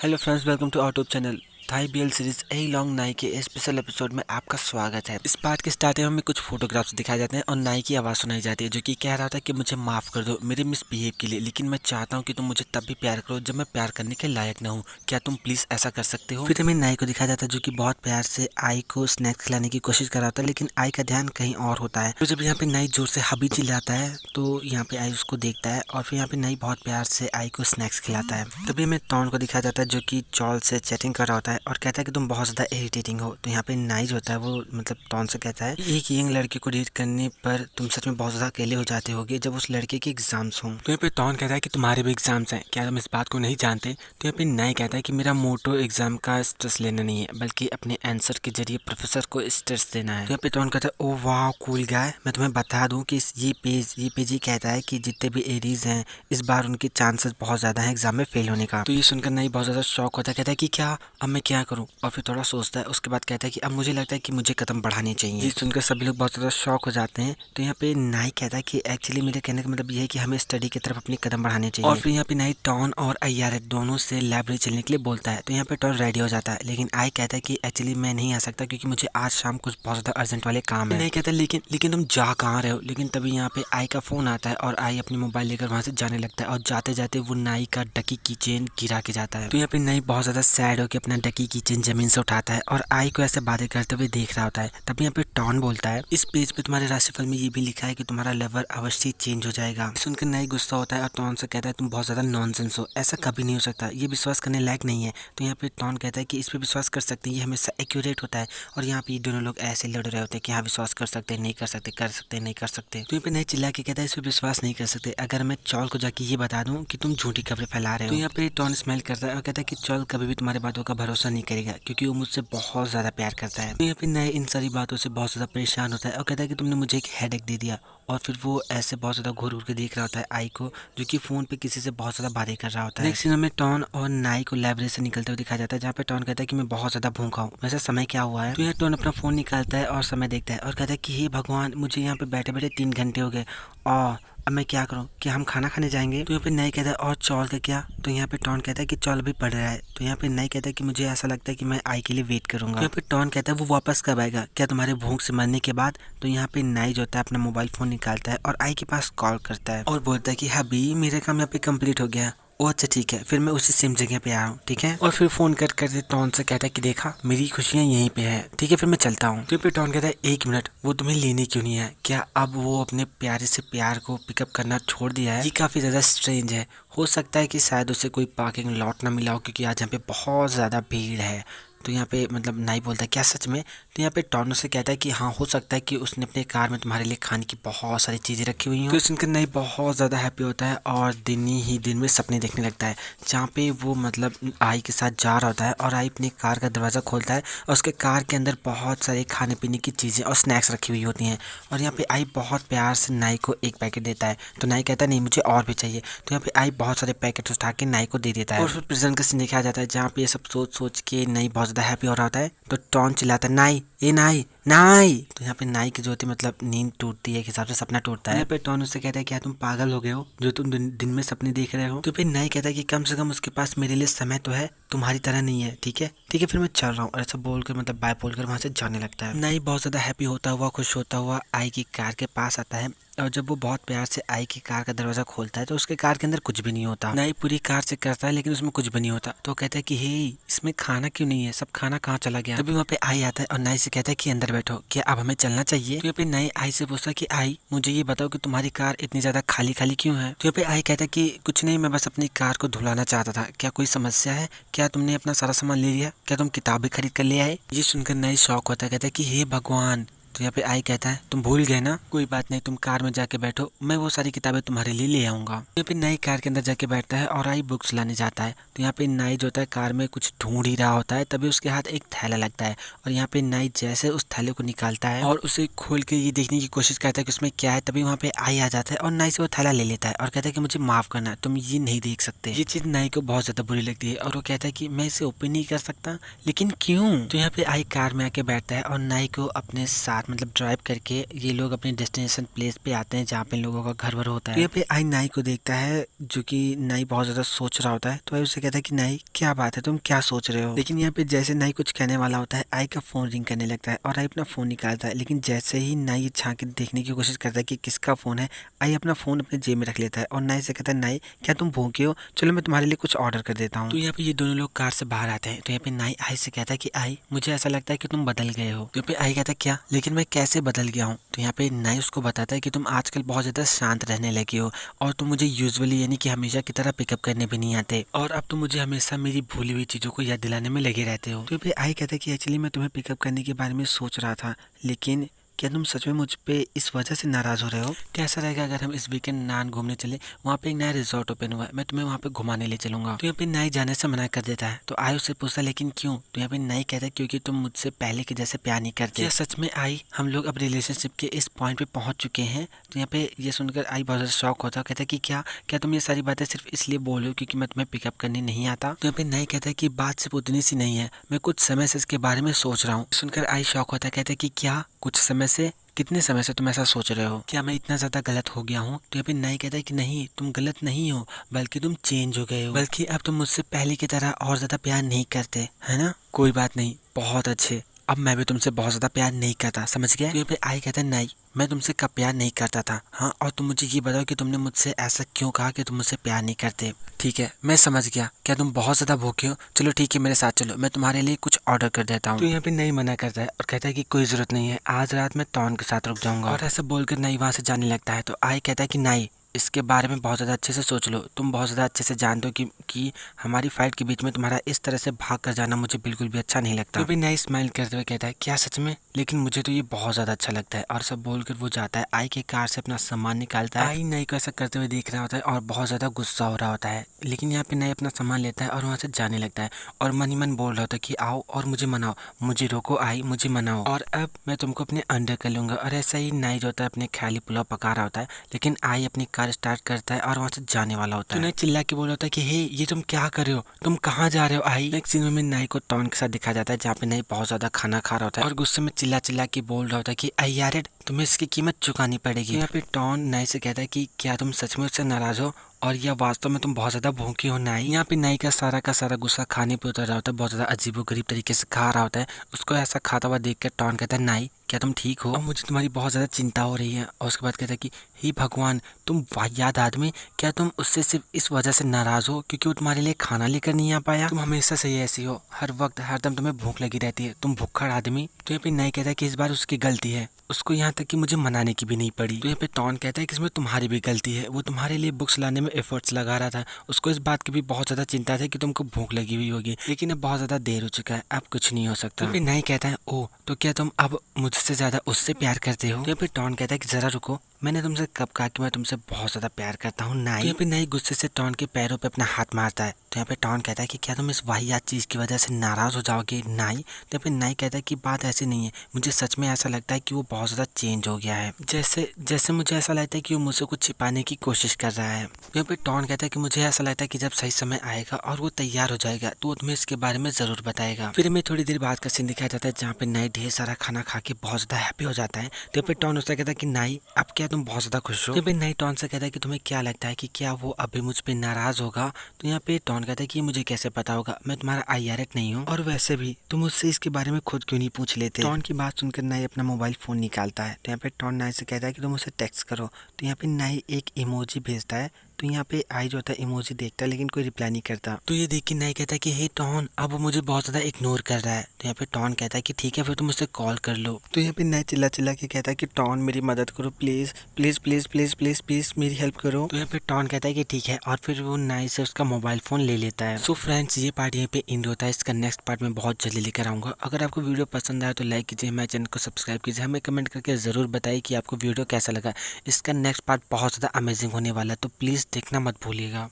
Hello friends, welcome to our YouTube channel. Thai BL series A Long Night के special episode में आपका स्वागत है। इस पार्ट के स्टार्टिंग में हमें कुछ फोटोग्राफ्स दिखाए जाते हैं और नाई की आवाज़ सुनाई जाती है जो कि कह रहा था कि मुझे माफ़ कर दो मेरे मिसबिहेव के लिए, लेकिन मैं चाहता हूँ कि तुम मुझे तब भी प्यार करो जब मैं प्यार करने के लायक न हूँ। क्या तुम प्लीज़ ऐसा कर सकते हो? फिर हमें नाई को दिखाया जाता है जो कि बहुत प्यार से आई को स्नैक्स खिलाने की कोशिश कर रहा था, लेकिन आई का ध्यान कहीं और होता है। तो जब यहाँ पे नाई जोर से हबी चिल्लाता है तो यहाँ पे आई उसको देखता है और फिर यहाँ पे नाई बहुत प्यार से आई को स्नैक्स खिलाता है। तभी हमें टॉन को दिखाया जाता है जो कि चॉल से चैटिंग कर रहा होता है और कहता है कि तुम बहुत ज़्यादा इरिटेटिंग हो। तो यहाँ पे नाई जो होता है वो मतलब टॉन से कहता है एक यंग लड़के को डेट करने पर तुम सच में बहुत ज़्यादा अकेले हो जाते होगे जब उस लड़के के एग्जाम्स हों। तो यहाँ पे टॉन कहता है कि तुम्हारे भी एग्जाम्स हैं, क्या तुम इस बात को नहीं जानते? तो यहाँ पे नाई कहता है कि मेरा मोटो एग्जाम का स्ट्रेस लेना नहीं है बल्कि अपने आंसर के जरिए प्रोफेसर को स्ट्रेस देना है। तो यहाँ पे टॉन कहता है ओ वाह कूल गाय, मैं तुम्हें बता दूं कि ये पेज ही कहता है कि जितने भी एरीज हैं इस बार उनके चांसेस बहुत ज़्यादा हैं एग्जाम में फेल होने का। तो ये सुनकर नाई बहुत ज़्यादा शॉक होता है, कहता है कि क्या अब मैं क्या करूं? और फिर थोड़ा सोचता है, उसके बाद कहता है कि अब मुझे लगता है कि मुझे कदम बढ़ाने चाहिए। ये सुनकर सभी लोग बहुत ज़्यादा शॉक हो जाते हैं। तो यहाँ पे नाई कहता है कि एक्चुअली मेरे कहने का मतलब ये है कि हमें स्टडी की तरफ अपने कदम बढ़ाने चाहिए। और फिर यहाँ पे नाई टॉन और अय्यार दोनों से लाइब्रेरी चलने के लिए बोलता है। तो यहाँ पे टॉन रेडी हो जाता है, लेकिन आई कहता है कि एक्चुअली मैं नहीं आ सकता क्योंकि मुझे आज शाम कुछ बहुत ज़्यादा अर्जेंट वाले काम है। नहीं कहता लेकिन तुम जा कहाँ रहे हो? लेकिन तभी यहाँ पे आई का फ़ोन आता है और आई अपनी मोबाइल लेकर वहाँ से जाने लगता है और जाते जाते वो नाई का डकी की चेन गिरा के जाता है। तो यहाँ पे नाई बहुत ज़्यादा सैड हो के अपना डकी की चेन जमीन से उठाता है और आई को ऐसे बातें करते हुए देख रहा होता है। तभी यहाँ पे टॉन बोलता है इस पेज पे तुम्हारे राशिफल में ये भी लिखा है कि तुम्हारा लेवल अवश्य चेंज हो जाएगा। सुनकर नाई गुस्सा होता है और टॉन से कहता है तुम बहुत ज़्यादा नॉनसेंस हो, ऐसा कभी नहीं हो सकता, ये विश्वास करने लायक नहीं है। तो यहाँ पे टॉन कहता है कि इस पे विश्वास कर सकते हैं, ये हमेशा एक्यूरेट होता है। और यहाँ पे ये दोनों लोग ऐसे लड़ रहे होते हैं कि हाँ विश्वास कर सकते हैं, नहीं कर सकते, कर सकते नहीं कर सकते। तो यहाँ पे नाई चिल्ला के कहता है इस पे विश्वास नहीं कर सकते अगर मैं चॉल को जाके ये बता दूं कि तुम झूठी खबरें फैला रहे हो। तो यहाँ पे टॉन स्माइल करता है और कहता है कि चॉल कभी भी तुम्हारी बातों का भरोसा नहीं करेगा क्योंकि वो मुझसे बहुत ज़्यादा प्यार करता है। तो यहाँ पे नाई इन सारी बातों से बहुत ज़्यादा परेशान होता है और कहता है कि तुमने मुझे एक हेडेक दे दिया। और फिर वो ऐसे बहुत ज़्यादा घूर घूर के देख रहा होता है आई को जो कि फ़ोन पे किसी से बहुत ज़्यादा बातें कर रहा होता है। नेक्स्ट सीन में टॉन और नाई को लाइब्रेरी से निकलते हुए दिखाया जाता है जहाँ पे टॉन कहता है कि मैं बहुत ज़्यादा भूखा हूँ, वैसे समय क्या हुआ है? तो यहाँ टॉन अपना फ़ोन निकालता है और समय देखता है और कहता है कि हे भगवान मुझे यहाँ पे बैठे बैठे 3 घंटे हो गए और अब मैं क्या करूँ? कि हम खाना खाने जाएंगे? तो यहाँ पे नाई कहता है और चौल का क्या? तो यहाँ पे टॉन कहता है कि चौल भी पढ़ रहा है। तो यहाँ पे नाई कहता है कि मुझे ऐसा लगता है कि मैं आई के लिए वेट करूंगा। तो यहाँ पे टॉन कहता है वो वापस कब आएगा? क्या तुम्हारे भूख से मरने के बाद? तो यहाँ पे नाई जो होता है अपना मोबाइल फोन निकालता है और आई के पास कॉल करता है और बोलता है कि हबी मेरा काम यहाँ पे कम्प्लीट हो गया। ओ अच्छा ठीक है, फिर मैं उसी सेम जगह पे आया हूँ, ठीक है। और फिर फोन करके टॉन से कहता है कि देखा मेरी खुशियाँ यहीं पे है, ठीक है फिर मैं चलता हूँ। तो फिर टॉन कहता है 1 मिनट, वो तुम्हें लेने क्यों नहीं है? क्या अब वो अपने प्यारे से प्यार को पिकअप करना छोड़ दिया है? ये काफ़ी ज़्यादा स्ट्रेंज है। हो सकता है कि शायद उसे कोई पार्किंग लॉट ना मिला हो क्योंकि आज यहाँ पे बहुत ज़्यादा भीड़ है। तो यहाँ पे मतलब नाई बोलता है क्या सच में? तो यहाँ पे टॉर्नो से कहता है कि हाँ हो सकता है कि उसने अपने कार में तुम्हारे लिए खाने की बहुत सारी चीज़ें रखी हुई हैं। तो सुनकर नाई बहुत ज़्यादा हैप्पी होता है और दिन ही दिन में सपने देखने लगता है जहाँ पे वो मतलब आई के साथ जा रहा होता है और आई अपनी कार का दरवाज़ा खोलता है और उसके कार के अंदर बहुत सारे खाने पीने की चीज़ें और स्नैक्स रखी हुई होती हैं। और यहाँ पे आई बहुत प्यार से नाई को एक पैकेट देता है तो नाई कहता है नहीं मुझे और भी चाहिए। तो यहाँ पे आई बहुत सारे पैकेट उठा के नाई को दे देता है और फिर प्रेजेंट का सीन दिखाया जाता है जहाँ पे ये सब सोच सोच के नाई बहुत ज़्यादा हैप्पी हो रहा होता है। तो टॉन चिल्लाता है नाई ए नाई नाई। तो यहाँ पे नाई की जो होती है मतलब नींद टूटती है, एक हिसाब से सपना टूटता है। यहाँ पे टॉन उससे कहता है क्या तुम पागल हो गए हो जो तुम दिन में सपने देख रहे हो? तो फिर नाई कहता है कि कम से कम उसके पास मेरे लिए समय तो है, तुम्हारी तरह नहीं है, ठीक है फिर मैं चल रहा हूँ। और ऐसा बोलकर मतलब बाय बोलकर वहाँ से जाने लगता है। नाई बहुत ज़्यादा हैप्पी होता हुआ खुश होता हुआ आई की कार के पास आता है और जब वो बहुत प्यार से आई की कार का दरवाजा खोलता है तो उसके कार के अंदर कुछ भी नहीं होता। नाई पूरी कार चेक करता है लेकिन उसमें कुछ भी नहीं होता। तो कहता है कि हे इसमें खाना क्यों नहीं है, सब खाना कहाँ चला गया? तभी वहाँ पे आई आता है और नाई से कहता है कि अंदर बैठो, क्या अब हमें चलना चाहिए? तो यहाँ पे नाई आई से पूछता है कि आई मुझे ये बताओ कि तुम्हारी कार इतनी ज्यादा खाली खाली क्यों है? तो यहाँ पे आई कहता है कि कुछ नहीं, मैं बस अपनी कार को धुलाना चाहता था, क्या कोई समस्या है? क्या तुमने अपना सारा सामान ले लिया? क्या तुम किताबें खरीद कर ले आए? ये सुनकर नाई शौक होता है, कहता है कि हे भगवान। तो यहाँ पे आई कहता है तुम भूल गए ना, कोई बात नहीं तुम कार में जाके बैठो, मैं वो सारी किताबें तुम्हारे लिए ले आऊंगा। यहाँ पे नाई कार के अंदर जाके बैठता है और आई बुक्स लाने जाता है। तो यहाँ पे नाई जो होता है कार में कुछ ढूंढ ही रहा होता है तभी उसके हाथ एक थैला लगता है और यहाँ पे नाई जैसे उस थैले को निकालता है और उसे खोल के ये देखने की कोशिश करता है कि उसमें क्या है, तभी वहाँ पे आई आ जाता है और नाई से वो थैला ले लेता है और कहता है कि मुझे माफ करना, तुम ये नहीं देख सकते। ये चीज नाई को बहुत ज्यादा बुरी लगती है और वो कहता है कि मैं इसे ओपन नहीं कर सकता, लेकिन क्यों? तो यहाँ पे आई कार में आके बैठता है और नाई को अपने साथ कार मतलब ड्राइव करके ये लोग अपने डेस्टिनेशन प्लेस पे आते हैं जहाँ पे इन लोगों का घर वर होता है। तो यहाँ पे आई नाई को देखता है, जो कि नाई बहुत ज़्यादा सोच रहा होता है। तो आई उससे कहता है कि नाई क्या बात है, तुम क्या सोच रहे हो। लेकिन यहाँ पे जैसे नाई कुछ कहने वाला होता है, आई का फ़ोन रिंग करने लगता है और आई अपना फ़ोन निकालता है। लेकिन जैसे ही नाई झाँक के देखने की कोशिश करता है कि किसका फ़ोन है, आई अपना फ़ोन अपने जेब में रख लेता है और नाई से कहता है नाई क्या तुम भूखे हो, चलो मैं तुम्हारे लिए कुछ ऑर्डर कर देता हूँ। तो यहाँ पे ये दोनों लोग कार से बाहर आते हैं। तो यहाँ पे नाई आई से कहता है कि आई मुझे ऐसा लगता है कि तुम बदल गए हो। तो यहाँ पे आई कहता है क्या, लेकिन मैं कैसे बदल गया हूँ। तो यहाँ पे नाई उसको बताता है कि तुम आजकल बहुत ज़्यादा शांत रहने लगे हो और तुम मुझे यूजुअली यानी कि हमेशा की तरह पिकअप करने भी नहीं आते और अब तुम मुझे हमेशा मेरी भूली हुई चीज़ों को याद दिलाने में लगे रहते हो। तो यहाँ पे आई कहता है कि एक्चुअली मैं तुम्हें पिकअप करने के बारे में सोच रहा था, लेकिन क्या तुम सच में मुझ पे इस वजह से नाराज़ हो रहे हो। कैसा रहेगा अगर हम इस वीकेंड नान घूमने चले, वहाँ पे एक नया रिजॉर्ट ओपन हुआ है, मैं तुम्हें वहाँ पे घुमाने ले चलूंगा। तो यहाँ पे नाई जाने से मना कर देता है। तो आई उससे पूछता लेकिन क्यों। तो यहाँ पे नाई कहता है क्योंकि तुम मुझसे पहले के जैसे प्यार नहीं करते। क्या सच में आई हम लोग अब रिलेशनशिप के इस पॉइंट पे पहुंच चुके हैं। तो यहाँ पे ये सुनकर आई बहुत ज़्यादा शॉक होता है, कहता है कि क्या तुम ये सारी बातें सिर्फ इसलिए बोल रहे हो क्योंकि मैं तुम्हें पिकअप करने नहीं आता। तो यहाँ पे नाई कहता है कि बात सिर्फ उतनी सी नहीं है, मैं कुछ समय से इसके बारे में सोच रहा हूँ। सुनकर आई शॉक होता है, कहता है कि क्या कुछ समय से, कितने समय से तुम ऐसा सोच रहे हो, क्या मैं इतना ज़्यादा गलत हो गया हूँ। तो यहाँ पे नाई कहता है कि नहीं तुम गलत नहीं हो, बल्कि तुम चेंज हो गए हो, बल्कि अब तुम मुझसे पहले की तरह और ज़्यादा प्यार नहीं करते है ना। कोई बात नहीं, बहुत अच्छे, अब मैं भी तुमसे बहुत ज़्यादा प्यार नहीं करता, समझ गया। तो यहाँ पे आई कहता है नहीं मैं तुमसे कब प्यार नहीं करता था, हाँ और तुम मुझे ये बताओ कि तुमने मुझसे ऐसा क्यों कहा कि तुम मुझसे प्यार नहीं करते। ठीक है मैं समझ गया, क्या तुम बहुत ज़्यादा भूखे हो, चलो ठीक है मेरे साथ चलो, मैं तुम्हारे लिए कुछ ऑर्डर कर देता हूँ। तो यहाँ पे नहीं मना करता है और कहता है कि कोई ज़रूरत नहीं है, आज रात मैं टॉन के साथ रुक जाऊँगा। और ऐसा बोलकर नहीं वहाँ से जाने लगता है। तो आई कहता है कि नहीं इसके बारे में बहुत ज़्यादा अच्छे से सोच लो, तुम बहुत ज़्यादा अच्छे से जानते हो कि हमारी फाइट के बीच में तुम्हारा इस तरह से भाग कर जाना मुझे बिल्कुल भी अच्छा नहीं लगता। तो भी नाई स्माइल करते हुए कहता है क्या सच में, लेकिन मुझे तो ये बहुत ज़्यादा अच्छा लगता है। और सब बोलकर वो जाता है, आई के कार से अपना सामान निकालता है। आई नाई को ऐसा करते हुए देख रहा होता है और बहुत ज़्यादा गुस्सा हो रहा होता है, लेकिन यहाँ पे नाई अपना सामान लेता है और वहाँ से जाने लगता है और मन ही मन बोल रहा होता है कि आओ और मुझे मनाओ, मुझे रोको आई, मुझे मनाओ और अब मैं तुमको अपने अंडर कर लूँगा। और ऐसा ही नाई जो होता है अपने ख्याली पुलाव पका रहा होता है, लेकिन आई अपनी कार स्टार्ट करता है और वहाँ से जाने वाला होता है। तो चिल्ला के बोल रहा होता है कि हे ये तुम क्या कर रहे हो, तुम कहाँ जा रहे हो आई। नेक्स्ट सीन में नाई को टॉन के साथ दिखाया जाता है जहाँ पे नाई बहुत ज्यादा खाना खा रहा होता है और गुस्से में चिल्ला चिल्ला के बोल रहा होता है कि आई यार तुम्हें इसकी कीमत चुकानी पड़ेगी। यहाँ पे टॉन नाई से कहता है कि क्या तुम सच में उससे नाराज हो और यह वास्तव में तुम बहुत ज्यादा भूखी हो नाई। यहाँ पे नाई का सारा गुस्सा खाने पे उतर रहा होता है, बहुत ज्यादा अजीबोगरीब तरीके से खा रहा होता है। उसको ऐसा खाता हुआ देख कर टॉन कहता है नाई क्या तुम ठीक हो, और मुझे तुम्हारी बहुत ज़्यादा चिंता हो रही है। और उसके बाद कहता है कि हे भगवान तुम वाहियात आदमी, क्या तुम उससे सिर्फ इस वजह से नाराज़ हो क्योंकि वो तुम्हारे लिए खाना लेकर नहीं आ पाया। तुम हमेशा से ही ऐसी हो, हर वक्त हरदम तुम्हें भूख लगी रहती है, तुम भूखड़ आदमी। तो यहाँ पे नाई कहता है कि इस बार उसकी गलती है, उसको यहाँ तक कि मुझे मनाने की भी नहीं पड़ी। तो यहाँ पे टॉन कहता है कि इसमें तुम्हारी भी गलती है, वो तुम्हारे लिए बुक्स लाने में एफर्ट्स लगा रहा था, उसको इस बात की भी बहुत ज़्यादा चिंता थी कि तुमको भूख लगी हुई होगी, लेकिन अब बहुत ज़्यादा देर हो चुका है, अब कुछ नहीं हो सकता। तो फिर नाई कहता है ओ तो क्या तुम अब मुझसे ज़्यादा उससे प्यार करते हो। तो यहाँ पे टॉन कहता है कि ज़रा रुको, मैंने तुमसे कब कहा कि मैं तुमसे बहुत ज़्यादा प्यार करता हूँ नाई। तो यहाँ पे नाई गुस्से से टॉन के पैरों पे अपना हाथ मारता है। तो यहाँ पे टॉन कहता है कि क्या तुम इस वाहियात चीज़ की वजह से नाराज़ हो जाओगे नाई। तो यहाँ पे नाई कहता है कि बात ऐसी नहीं है, मुझे सच में ऐसा लगता है कि वो बहुत ज़्यादा चेंज हो गया है, जैसे मुझे ऐसा लगता है कि वो मुझसे कुछ छिपाने की कोशिश कर रहा है। तो यहाँ पे टॉन कहता है कि मुझे ऐसा लगता है कि जब सही समय आएगा और वो तैयार हो जाएगा तो वो तुम्हें इसके बारे में ज़रूर बताएगा। फिर हमें थोड़ी देर बाद का सीन दिखाया जाता है जहाँ पे नाई ढेर सारा खाना खा के बहुत ज़्यादा हैप्पी हो जाता है। तो यहाँ पे टॉन उससे कहता है कि नाई अब क्या तुम बहुत ज़्यादा खुश हो। तो यहाँ पे नाई टॉन से कहता है कि तुम्हें क्या लगता है कि क्या वो अभी मुझ पे नाराज़ होगा। तो यहाँ पे टॉन कहता है कि मुझे कैसे पता होगा, मैं तुम्हारा आईआरएट नहीं हूँ, और वैसे भी तुम मुझसे इसके बारे में खुद क्यों नहीं पूछ लेते। टॉन की बात सुनकर नाई अपना मोबाइल फ़ोन निकालता है। तो यहाँ पे टॉन नाई से कहता है कि तुम उसे टेक्स्ट करो। तो यहाँ पे नाई एक इमोजी भेजता है। तो यहाँ पे आई जो होता है इमोजी देखता है लेकिन कोई रिप्लाई नहीं करता। तो ये देख के नाई कहता है कि हे टॉन अब वो मुझे बहुत ज़्यादा इग्नोर कर रहा है। तो यहाँ पे टॉन कहता है कि ठीक है फिर तुम मुझसे कॉल कर लो। तो यहाँ पे नाई चिल्ला चिल्ला के कहता है कि टॉन मेरी मदद करो please please please please please please मेरी हेल्प करो। तो यहाँ पे टॉन कहता है कि ठीक है और फिर वो नाई से उसका मोबाइल फ़ोन ले लेता है। सो फ्रेंड्स ये पार्ट यहीं पे एंड होता है, इसका नेक्स्ट पार्ट में बहुत जल्दी लेकर आऊँगा। अगर आपको वीडियो पसंद आया तो लाइक कीजिए, हमारे चैनल को सब्सक्राइब कीजिए, हमें कमेंट करके ज़रूर बताइए कि आपको वीडियो कैसा लगा। इसका नेक्स्ट पार्ट बहुत ज़्यादा अमेजिंग होने वाला है, तो प्लीज़ देखना मत भूलिएगा।